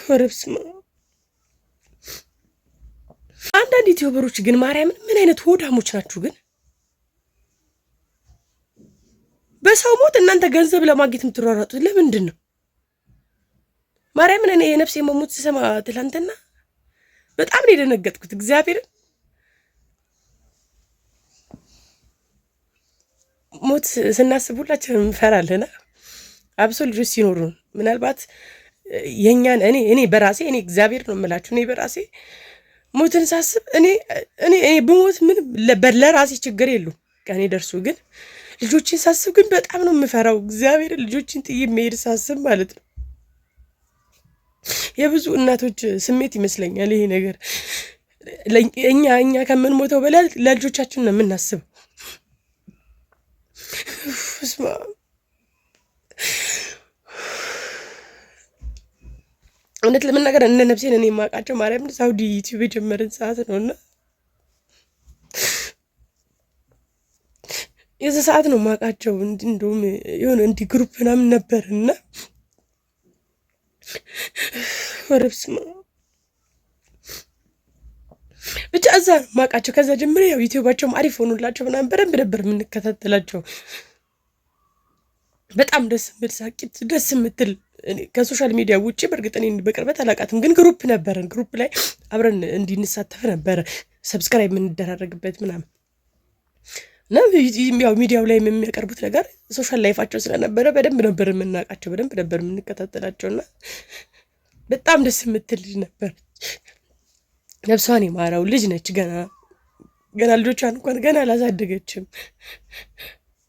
ወርብስ አንዳንድ ዩቲዩበሮች ግን ማርያምን ምን አይነት ሆዳሞች ናችሁ ግን? በሰው ሞት እናንተ ገንዘብ ለማግኘት የምትሯሯጡት ለምንድን ነው? ማርያምን እኔ የነፍሴ መሞት ስሰማ ትላንትና በጣም ነው የደነገጥኩት። እግዚአብሔርን ሞት ስናስብ ሁላችንም እንፈራለና አብሶ ልጆች ሲኖሩ ምናልባት የኛን እኔ በራሴ እግዚአብሔር ነው የምላችሁ እኔ በራሴ ሞትን ሳስብ እኔ በሞት ምን ለራሴ ችግር የለው ቀኔ ደርሶ ግን ልጆችን ሳስብ ግን በጣም ነው የምፈራው። እግዚአብሔር ልጆችን ጥዬ መሄድ ሳስብ ማለት ነው። የብዙ እናቶች ስሜት ይመስለኛል ይሄ ነገር። እኛ ከምንሞተው በላይ ለልጆቻችን ነው የምናስበው። እውነት ለመናገር እነ ነፍሴን እኔ የማውቃቸው ማርያምን ሳውዲ ዩቲዩብ የጀመርን ሰዓት ነውና የዛ ሰዓት ነው የማውቃቸው። እንደውም የሆነ እንዲህ ግሩፕ ምናምን ነበርና ወርብስ ብቻ እዛ ነው የማውቃቸው። ከዛ ጀምሬ ያው ዩቲዩባቸውም አሪፍ ሆኑላቸው ምናምን በደንብ ነበር የምንከታተላቸው። በጣም ደስ የምል ሳቂት ደስ የምትል ከሶሻል ሚዲያ ውጪ በእርግጥ እኔ በቅርበት አላውቃትም፣ ግን ግሩፕ ነበረን። ግሩፕ ላይ አብረን እንዲንሳተፍ ነበረ ሰብስክራይብ የምንደራረግበት ምናምን እና ያው ሚዲያው ላይ የሚያቀርቡት ነገር ሶሻል ላይፋቸው ስለነበረ በደንብ ነበር የምናውቃቸው፣ በደንብ ነበር የምንከታተላቸውና በጣም ደስ የምትል ልጅ ነበር። ነፍሷን የማረው ልጅ ነች። ገና ልጆቿን እንኳን ገና አላሳደገችም።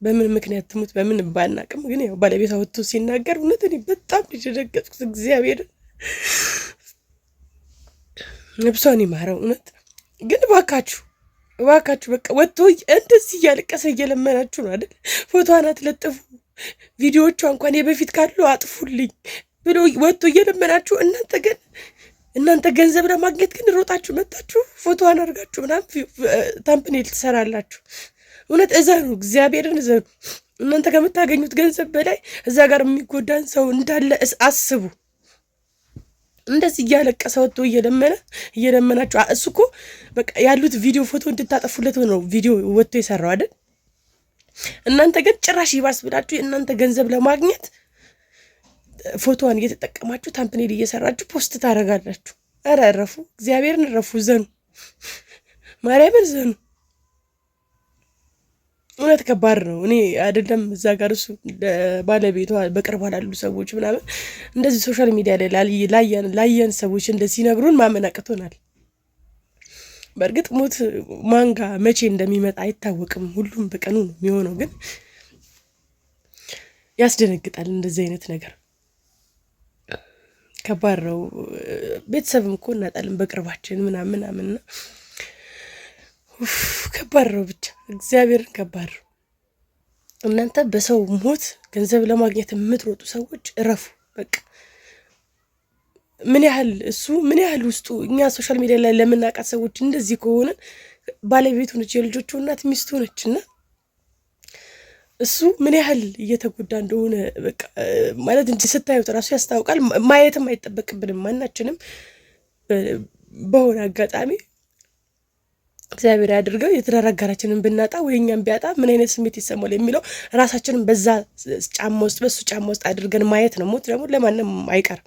በምን ምክንያት ትሙት በምን ባናቅም፣ ግን ያው ባለቤቷ ወጥቶ ሲናገር እውነት እኔ በጣም ደነገጥኩት። እግዚአብሔር ነፍሷን የማረው እውነት። ግን እባካችሁ በቃ ወጥቶ እንደዚህ እያለቀሰ እየለመናችሁ ነው አይደል? ፎቶዋን አትለጥፉ፣ ቪዲዮዎቿ እንኳን የበፊት ካሉ አጥፉልኝ ብሎ ወጥቶ እየለመናችሁ እናንተ ገንዘብ ለማግኘት ግን ሮጣችሁ መጣችሁ ፎቶዋን አድርጋችሁ ምናምን ታምፕኔል ትሰራላችሁ። እውነት እዘኑ፣ እግዚአብሔርን እዘኑ። እናንተ ከምታገኙት ገንዘብ በላይ እዛ ጋር የሚጎዳን ሰው እንዳለ አስቡ። እንደዚህ እያለቀሰ ወጥቶ እየለመናችሁ እሱ እኮ በቃ ያሉት ቪዲዮ ፎቶ እንድታጠፉለት ነው ቪዲዮ ወጥቶ የሰራው አይደል? እናንተ ግን ጭራሽ ይባስ ብላችሁ የእናንተ ገንዘብ ለማግኘት ፎቶዋን እየተጠቀማችሁ ታምፕኔል እየሰራችሁ ፖስት ታደርጋላችሁ። ኧረ እረፉ፣ እግዚአብሔርን እረፉ፣ ዘኑ፣ ማርያምን ዘኑ። እውነት ከባድ ነው። እኔ አይደለም እዛ ጋር እሱ ባለቤቷ በቅርቧ ላሉ ሰዎች ምናምን እንደዚህ ሶሻል ሚዲያ ላይ ላየን ሰዎች እንደዚህ ሲነግሩን ማመን አቅቶናል። በእርግጥ ሞት ማንጋ መቼ እንደሚመጣ አይታወቅም። ሁሉም በቀኑ ነው የሚሆነው። ግን ያስደነግጣል እንደዚህ አይነት ነገር። ከባድ ነው። ቤተሰብም እኮ እናጣለን በቅርባችን ምናምን ከባድ ነው። ብቻ እግዚአብሔርን ከባድ ነው። እናንተ በሰው ሞት ገንዘብ ለማግኘት የምትሮጡ ሰዎች እረፉ። በቃ ምን ያህል ውስጡ እኛ ሶሻል ሚዲያ ላይ ለምናውቃት ሰዎች እንደዚህ ከሆነ ባለቤቱ ነች፣ የልጆቹ እናት ሚስቱ ነችና እሱ ምን ያህል እየተጎዳ እንደሆነ በቃ ማለት እንጂ ስታዩት ራሱ ያስታውቃል። ማየትም አይጠበቅብንም ማናችንም። በሆነ አጋጣሚ እግዚአብሔር ያድርገው የትዳር አጋራችንን ብናጣ ወይ እኛም ቢያጣ ምን አይነት ስሜት ይሰማል የሚለው ራሳችንን በሱ ጫማ ውስጥ አድርገን ማየት ነው። ሞት ደግሞ ለማንም አይቀርም።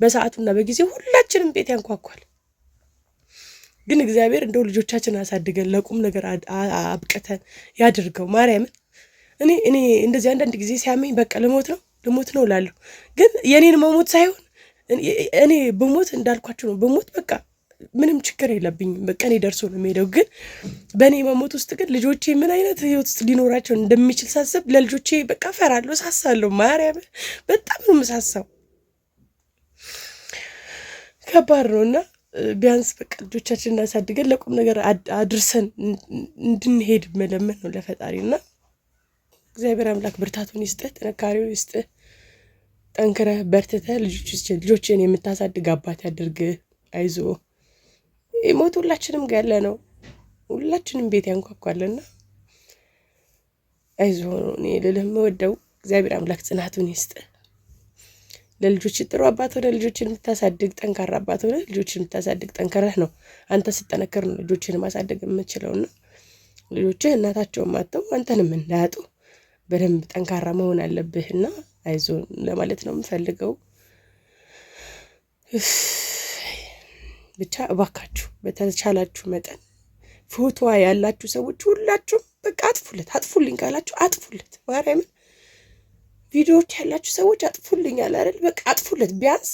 በሰዓቱና በጊዜው ሁላችንም ቤት ያንኳኳል። ግን እግዚአብሔር እንደው ልጆቻችንን አሳድገን ለቁም ነገር አብቅተን ያድርገው። ማርያምን እኔ እንደዚህ አንዳንድ ጊዜ ሲያመኝ በቃ ልሞት ነው እላለሁ። ግን የኔን መሞት ሳይሆን እኔ በሞት እንዳልኳችሁ ነው። በሞት በቃ ምንም ችግር የለብኝም። በቃ እኔ ደርሶ ነው የሚሄደው። ግን በእኔ መሞት ውስጥ ግን ልጆቼ ምን አይነት ህይወት ውስጥ ሊኖራቸው እንደሚችል ሳስብ ለልጆቼ በቃ ፈራለሁ፣ ሳሳለሁ። ማርያምን በጣም ነው የምሳሳው። ከባድ ነውና ቢያንስ በቃ ልጆቻችንን እናሳድገን ለቁም ነገር አድርሰን እንድንሄድ መለመን ነው ለፈጣሪና እግዚአብሔር አምላክ ብርታቱን ይስጥህ፣ ጥንካሬውን ይስጥህ። ጠንክረህ በርትተህ ልጆችን የምታሳድግ አባት ያድርግህ። አይዞ ሞት ሁላችንም ጋር ያለ ነው። ሁላችንም ቤት ያንኳኳልና አይዞ እኔ ልልህ የምወደው እግዚአብሔር አምላክ ጽናቱን ይስጥህ። ለልጆች ጥሩ አባት ሆነ ልጆችን የምታሳድግ ጠንካራ አባት ሆነ ልጆችን የምታሳድግ ጠንከረህ ነው። አንተ ስጠነከር ነው ልጆችን ማሳደግ የምችለውና ልጆችህ እናታቸውን ማተው አንተንም እንዳያጡ በደንብ ጠንካራ መሆን አለብህና አይዞን ለማለት ነው የምፈልገው። ብቻ እባካችሁ በተቻላችሁ መጠን ፎቶዋ ያላችሁ ሰዎች ሁላችሁም በቃ አጥፉልኝ ካላችሁ አጥፉለት። ማርያምን ቪዲዮዎች ያላችሁ ሰዎች አጥፉልኝ አለ አይደል? በቃ አጥፉለት። ቢያንስ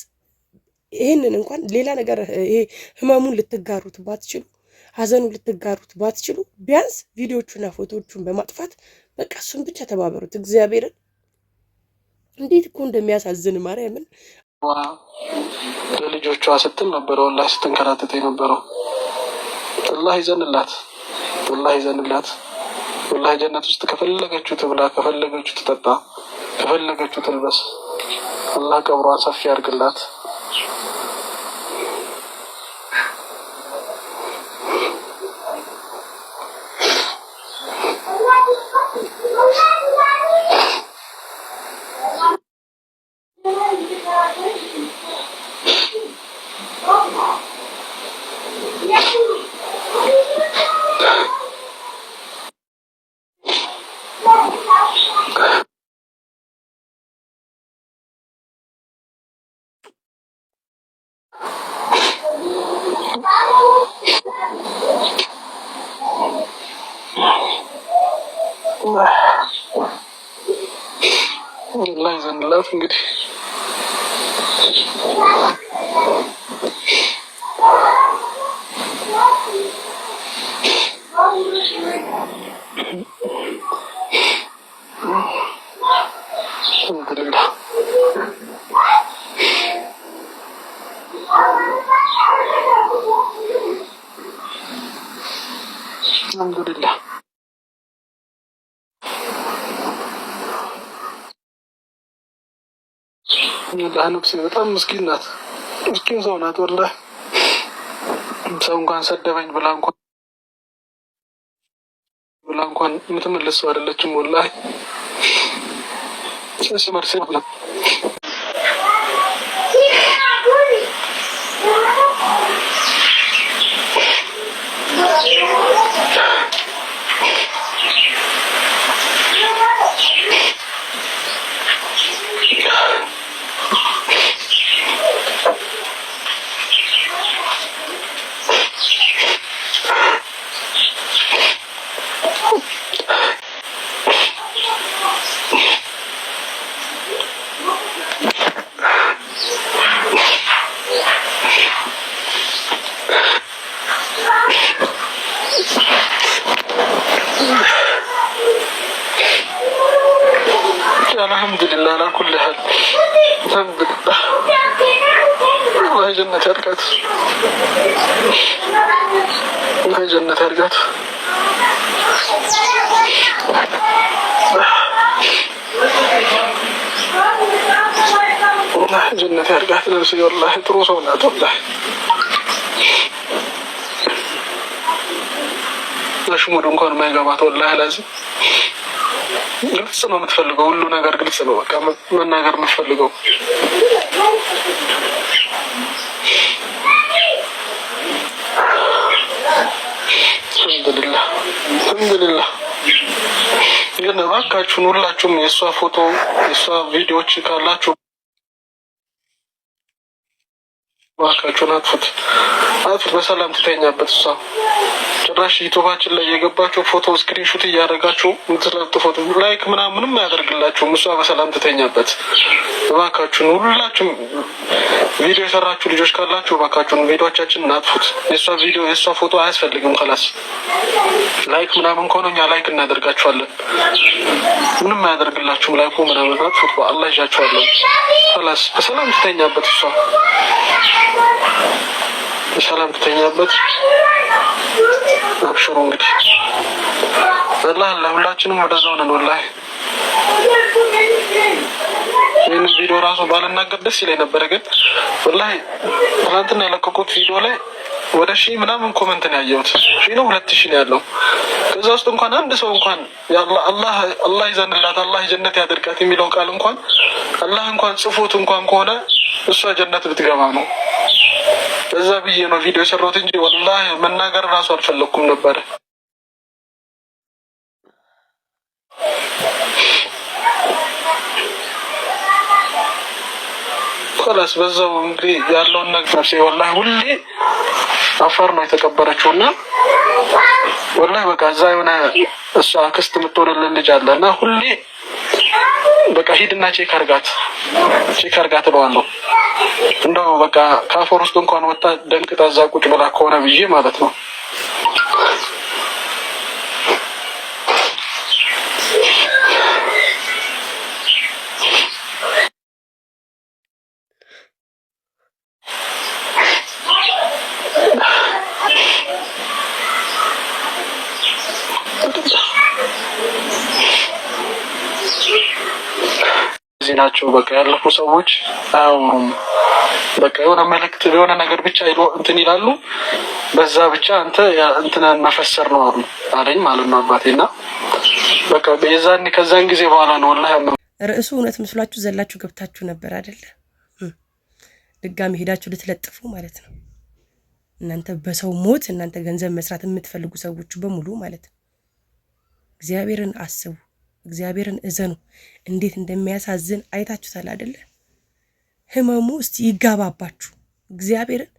ይሄንን እንኳን ሌላ ነገር ይሄ ህመሙን ልትጋሩት ባትችሉ፣ ሀዘኑን ልትጋሩት ባትችሉ ቢያንስ ቪዲዮቹና ፎቶዎቹን በማጥፋት በቃ እሱን ብቻ ተባበሩት። እግዚአብሔርን እንዴት እኮ እንደሚያሳዝን ማርያምን። ለልጆቿ ስትል ነበረ ወላሂ ስትንከራተት የነበረው። አላህ ይዘንላት፣ አላህ ይዘንላት። ወላሂ ጀነት ውስጥ ከፈለገችው ትብላ፣ ከፈለገችው ትጠጣ፣ ከፈለገችው ትልበስ። አላህ ቀብሯን ሰፊ ያድርግላት። አላህ ይዘንላት እንግዲህ አልሐምዱሊላህ። ነፍሴ በጣም ምስኪን ናት፣ ምስኪን ሰው ናት። ወላሂ ሰው እንኳን ሰደበኝ ብላ እንኳን የምትመለስ ሰው አይደለችም። ወላሂ መርሴ ብላ አልሐምዱሊላህ አላ ኩሊ ሀል አልሐምዱሊላህ። አላህ ጀነት ያድርጋት፣ አላህ ጀነት ያድርጋት፣ አላህ ጀነት ያድርጋት። ነፍሴ ወላሂ ጥሩ ሰው ናት። ወላሂ ለሽሙድ እንኳን የማይገባት ወላሂ ላዚም ግልጽ ነው የምትፈልገው። ሁሉ ነገር ግልጽ ነው። በቃ መናገር የምትፈልገው አልሐምዱሊላህ አልሐምዱሊላህ። ግን እባካችሁን ሁላችሁም የእሷ ፎቶ የእሷ ቪዲዮዎች ካላችሁ እባካችሁን አጥፉት፣ አጥፉት። በሰላም ትተኛበት እሷ። ጭራሽ ዩቱባችን ላይ የገባችሁ ፎቶ ስክሪንሹት እያደረጋችሁ የምትለጥፉት ላይክ ምናምንም አያደርግላችሁም። እሷ በሰላም ትተኛበት። እባካችሁን ሁላችሁም ቪዲዮ የሰራችሁ ልጆች ካላችሁ እባካችሁን ቪዲዮቻችንን አጥፉት። የእሷ ቪዲዮ የእሷ ፎቶ አያስፈልግም። ከላስ ላይክ ምናምን ከሆነ እኛ ላይክ እናደርጋችኋለን። ምንም አያደርግላችሁም። ላይኩ ምናምን አጥፉት። በአላህ ይዣችኋለን። ከላስ በሰላም ትተኛበት እሷ፣ በሰላም ትተኛበት። አብሽሩ እንግዲህ አላህ ለሁላችንም ወደዛው ነን። ወላሂ ይህንን ቪዲዮ ራሱ ባልናገር ደስ ይለኝ ነበረ፣ ግን ወላሂ ትናንትና የለቀቁት ቪዲዮ ላይ ወደ 1000 ምናምን ኮመንት ነው ያየሁት። 1000 ነው 2000 ነው ያለው። ከዛ ውስጥ እንኳን አንድ ሰው እንኳን አላህ ይዘንላት፣ አላህ ጀነት ያደርጋት የሚለው ቃል እንኳን አላህ እንኳን ጽፎት እንኳን ከሆነ እሷ ጀነት ብትገባ ነው። በዛ ብዬ ነው ቪዲዮ የሰራሁት እንጂ ወላሂ መናገር ራሱ አልፈለኩም ነበር። خلاص በዛው እንግዲህ ያለውን ነገር ወላሂ ሁሌ አፋር ነው የተቀበረችውና ወላሂ በቃ እዛ የሆነ እሷ አክስት የምትሆንልን ልጅ አለና ሁሌ በቃ ሂድና ቼክ አርጋት እለዋለሁ። እንደው በቃ ካፎር ውስጥ እንኳን ወጣ ደንቅጣ እዛ ቁጭ ብላ ከሆነ ብዬ ማለት ነው። ናቸው በቃ ያለፉ ሰዎች አያወሩም። በቃ የሆነ መልእክት የሆነ ነገር ብቻ እንትን ይላሉ። በዛ ብቻ እንትን መፈሰር ነው አለኝ ማለት ነው አባቴና በቃ ከዛን ጊዜ በኋላ ነው ወላሂ ርዕሱ እውነት መስሏችሁ ዘላችሁ ገብታችሁ ነበር አይደለ? ድጋሚ ሄዳችሁ ልትለጥፉ ማለት ነው። እናንተ በሰው ሞት እናንተ ገንዘብ መስራት የምትፈልጉ ሰዎች በሙሉ ማለት ነው። እግዚአብሔርን አስቡ፣ እግዚአብሔርን እዘኑ። እንዴት እንደሚያሳዝን አይታችሁታል አይደለ? ህመሙ እስቲ ይጋባባችሁ። እግዚአብሔርን